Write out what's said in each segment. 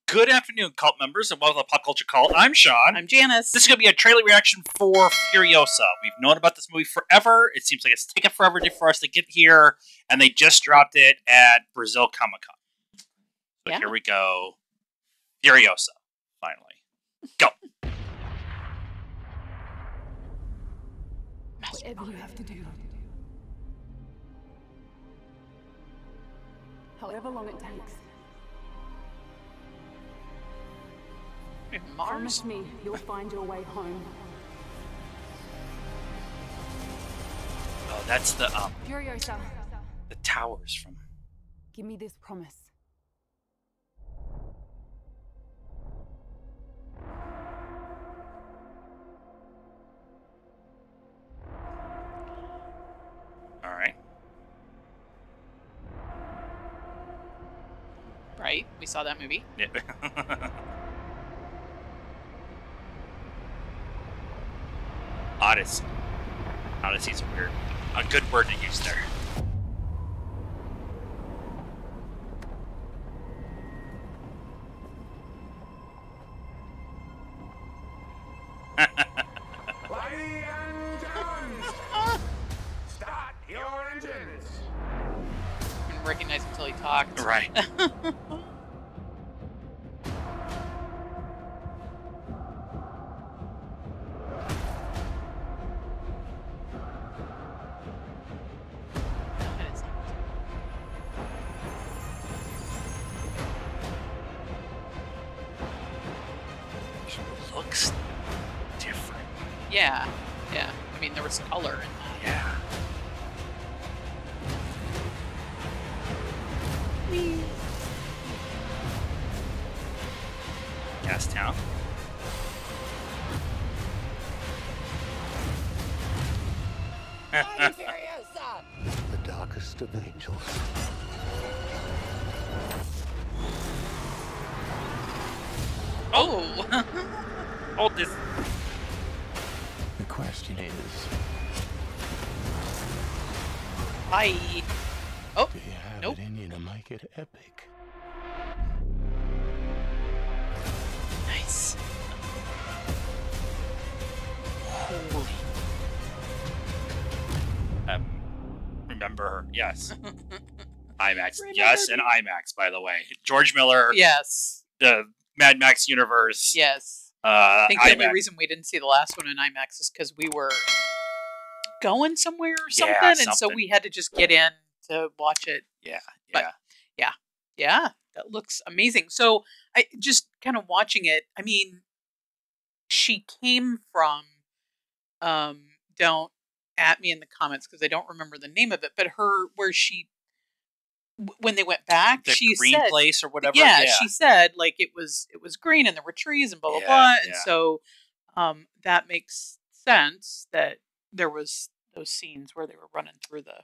Good afternoon, cult members, and welcome to Pop Culture Cult. I'm Sean. I'm Janice. This is going to be a trailer reaction for Furiosa. We've known about this movie forever. It seems like it's taken forever for us to get here, and they just dropped it at Brazil Comic Con. So Here we go. Furiosa, finally. Go. Whatever you have to do. However long it takes. Promise me you'll find your way home. Oh, that's the Furiosa. the towers from. Give me this promise. All right. Right, we saw that movie. Yeah. Odyssey. Odyssey's a good word to use there. Ladies and gentlemen, start your engines. I didn't recognize him until he talked. Right. It looks different. Yeah. I mean, there was color in that. Yeah. Gas Town. The darkest of angels. Oh! Hold this. The question is, Hi. Oh, do you have nope. it in you to make it epic? Nice. Holy. Remember, yes. IMAX. Yes, and IMAX, by the way. George Miller, Yes. the Mad Max universe. Yes. I think the only IMAX. reason we didn't see the last one in IMAX is because we were going somewhere or something, Yeah, and so something. we had to just get in to watch it. Yeah, But- Yeah, that looks amazing. So I just kind of watching it. I mean, she came from. Don't at me in the comments because I don't remember the name of it. But where she, when they went back, the she green said, place or whatever. Yeah, she said like it was green and there were trees and blah blah Yeah, blah, and yeah. so that makes sense that there was those scenes where they were running through the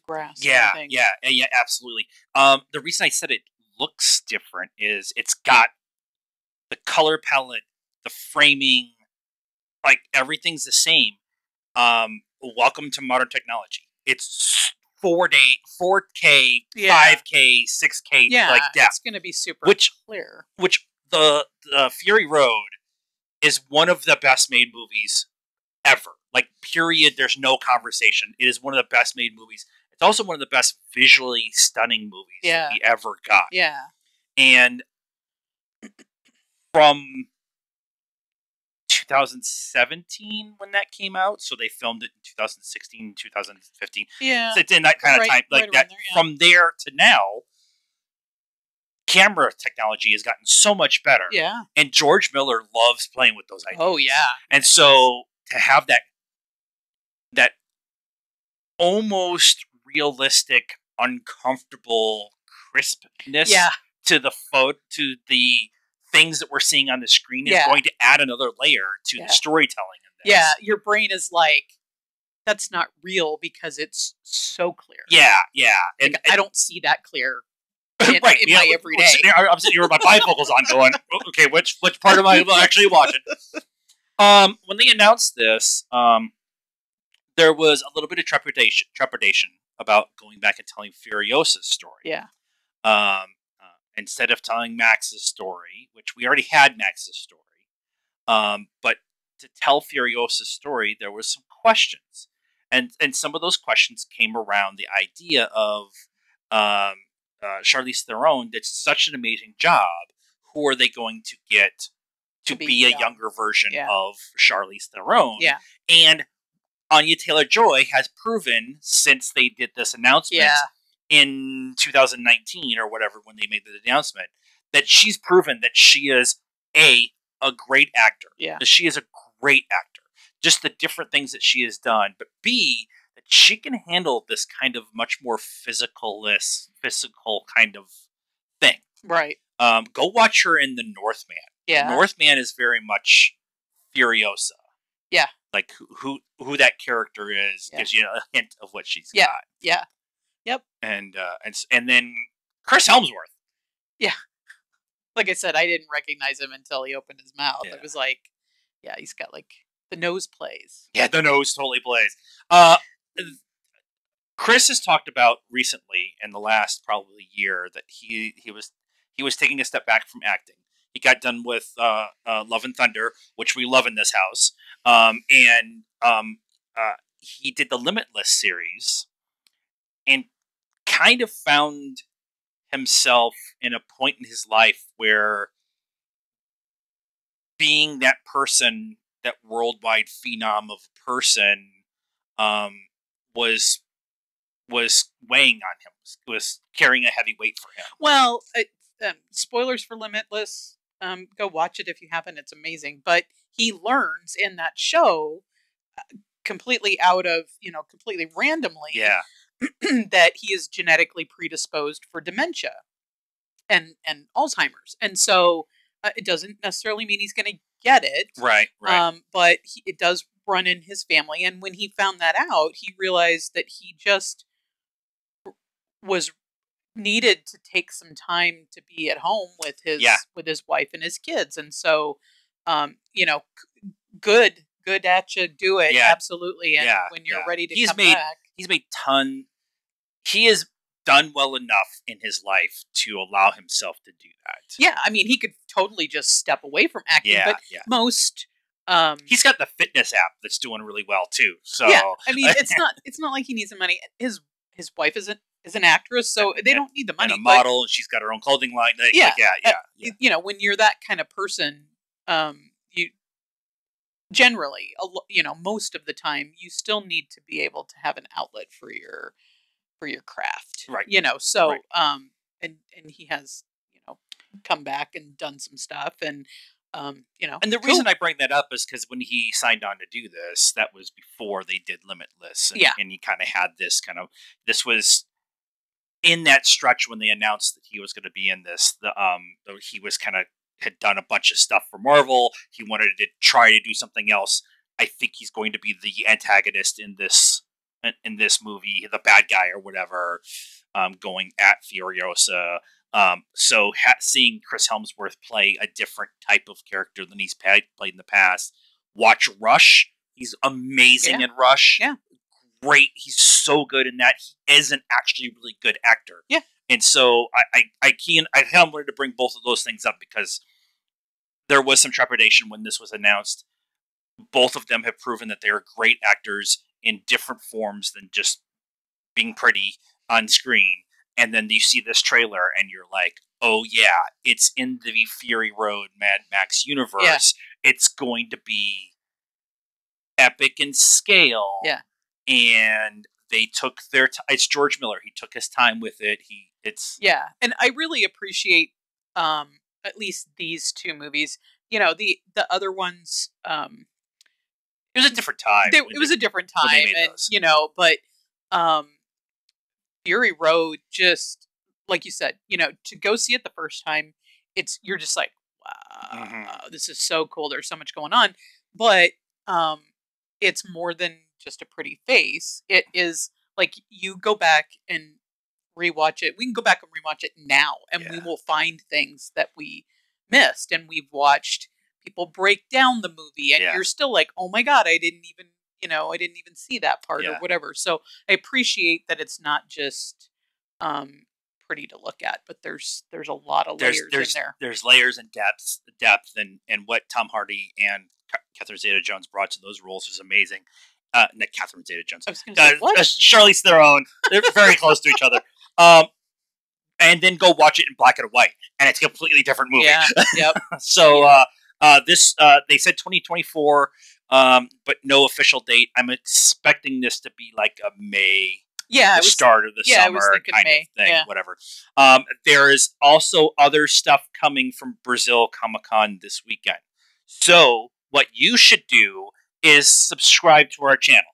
grass. and Yeah, everything. yeah, absolutely. The reason I said it looks different is it's got the color palette, the framing, like everything's the same. Welcome to modern technology. It's 4K, Yeah. 5K, 6K, Yeah, like that. it's going to be super Which- clear. Which the Fury Road is one of the best made movies ever. Like, period. There's no conversation. It is one of the best made movies. It's also one of the best visually stunning movies Yeah. we ever got. Yeah, And from 2017 when that came out, so they filmed it in 2016, 2015. yeah. So it's in that kind of Right- time, like right that. around there, yeah. From there to now, camera technology has gotten so much better. Yeah. And George Miller loves playing with those ideas. Oh yeah. And so to have that almost realistic, uncomfortable crispness Yeah. to the the things that we're seeing on the screen is Yeah. going to add another layer to Yeah. the storytelling of this. Yeah, your brain is like, that's not real because it's so clear. Yeah. Like, I don't see that clear in right, my I'm everyday. sitting here with my bifocals on going, okay, which part am I actually watching? When they announced this, there was a little bit of trepidation about going back and telling Furiosa's story. Yeah. instead of telling Max's story, which we already had Max's story, but to tell Furiosa's story, there was some questions, and some of those questions came around the idea of Charlize Theron did such an amazing job. Who are they going to get to be a younger version of Charlize Theron? Yeah. And Anya Taylor-Joy has proven since they did this announcement in 2019 or whatever, when they made the announcement, that she's proven that she is a great actor. Yeah. That she is a great actor. Just the different things that she has done. But B, that she can handle this kind of much more physical kind of thing. Right. Go watch her in The Northman. Yeah. The Northman is very much Furiosa. Yeah. Like who that character is gives you a hint of what she's got. Yeah. Yep. And then Chris Helmsworth. Yeah. Like I said, I didn't recognize him until he opened his mouth. Yeah. It was like, yeah, he's got like the nose plays. Yeah, the nose totally plays. Chris has talked about recently in the last probably year that he was taking a step back from acting. He got done with Love and Thunder, which we love in this house, and he did the Limitless series, and kind of found himself in a point in his life where being that person, that worldwide phenom of person, was weighing on him, was carrying a heavy weight for him. Well, spoilers for Limitless. Go watch it if you haven't. It's amazing. But he learns in that show, completely randomly, that he is genetically predisposed for dementia and Alzheimer's. And so it doesn't necessarily mean he's going to get it. Right. But it does run in his family. And when he found that out, he realized that he just was needed to take some time to be at home with his wife and his kids. And so, good at you, do it. Yeah. Absolutely. And when you're ready to come back. He has done well enough in his life to allow himself to do that. Yeah. I mean, he could totally just step away from acting, but most, he's got the fitness app that's doing really well too. So I mean, it's not like he needs the money. His wife is an actress, so they don't need the money. And a model, and she's got her own clothing line. When you're that kind of person, you generally, most of the time, you still need to be able to have an outlet for your craft, right? So right. And he has come back and done some stuff, and and the reason I bring that up is because when he signed on to do this, that was before they did Limitless, and he kind of had this was in that stretch when they announced that he was going to be in this. He was had done a bunch of stuff for Marvel. He wanted to try to do something else. I think he's going to be the antagonist in this movie, the bad guy or whatever, going at Furiosa. So seeing Chris Helmsworth play a different type of character than he's played in the past. Watch Rush. He's amazing in Rush. Yeah. Great. He's so good in that. He is an actually really good actor. Yeah. And so I wanted to bring both of those things up because there was some trepidation when this was announced. Both of them have proven that they are great actors in different forms than just being pretty on screen. And then you see this trailer and you're like, oh yeah, it's in the Fury Road Mad Max universe. Yeah. It's going to be epic in scale. Yeah. And they took their time. It's George Miller. He took his time with it. Yeah. And I really appreciate, at least these two movies, the other ones, it was a different time. It was a different time, and but Fury Road, just like you said, to go see it the first time, you're just like, wow, this is so cool. There's so much going on, but it's more than just a pretty face. It is like you go back and rewatch it. We can go back and rewatch it now, and we will find things that we missed, and we've watched people break down the movie, and you're still like, oh my God, I didn't even see that part or whatever. So I appreciate that it's not just pretty to look at, but there's a lot of layers in there. There's layers and depth, and what Tom Hardy and Catherine Zeta-Jones brought to those roles was amazing. Not Catherine Zeta-Jones. I was going to say, what? Charlize Theron. They're very close to each other. And then go watch it in black and white, and it's a completely different movie. Yeah. Yep. So this they said 2024, but no official date. I'm expecting this to be like a May. Yeah, the start of the summer kind May. of thing, Yeah. whatever. There is also other stuff coming from Brazil Comic-Con this weekend. So what you should do is subscribe to our channel.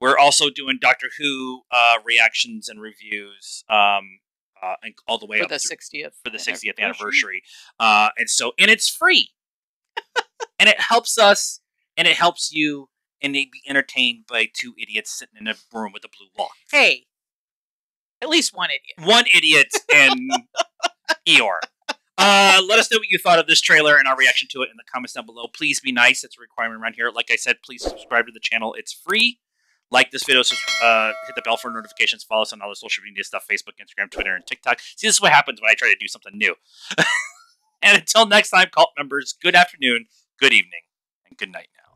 We're also doing Doctor Who reactions and reviews, and all the way For up the 60th. for the 60th anniversary. And it's free, and it helps us, and it helps you. And they'd be entertained by two idiots sitting in a room with a blue wall. Hey, at least one idiot. One idiot and Eeyore. Let us know what you thought of this trailer and our reaction to it in the comments down below. Please be nice. It's a requirement around here. Like I said, please subscribe to the channel. It's free. Like this video, hit the bell for notifications. Follow us on all the social media stuff, Facebook, Instagram, Twitter, and TikTok. See, this is what happens when I try to do something new. And until next time, cult members, good afternoon, good evening, and good night now.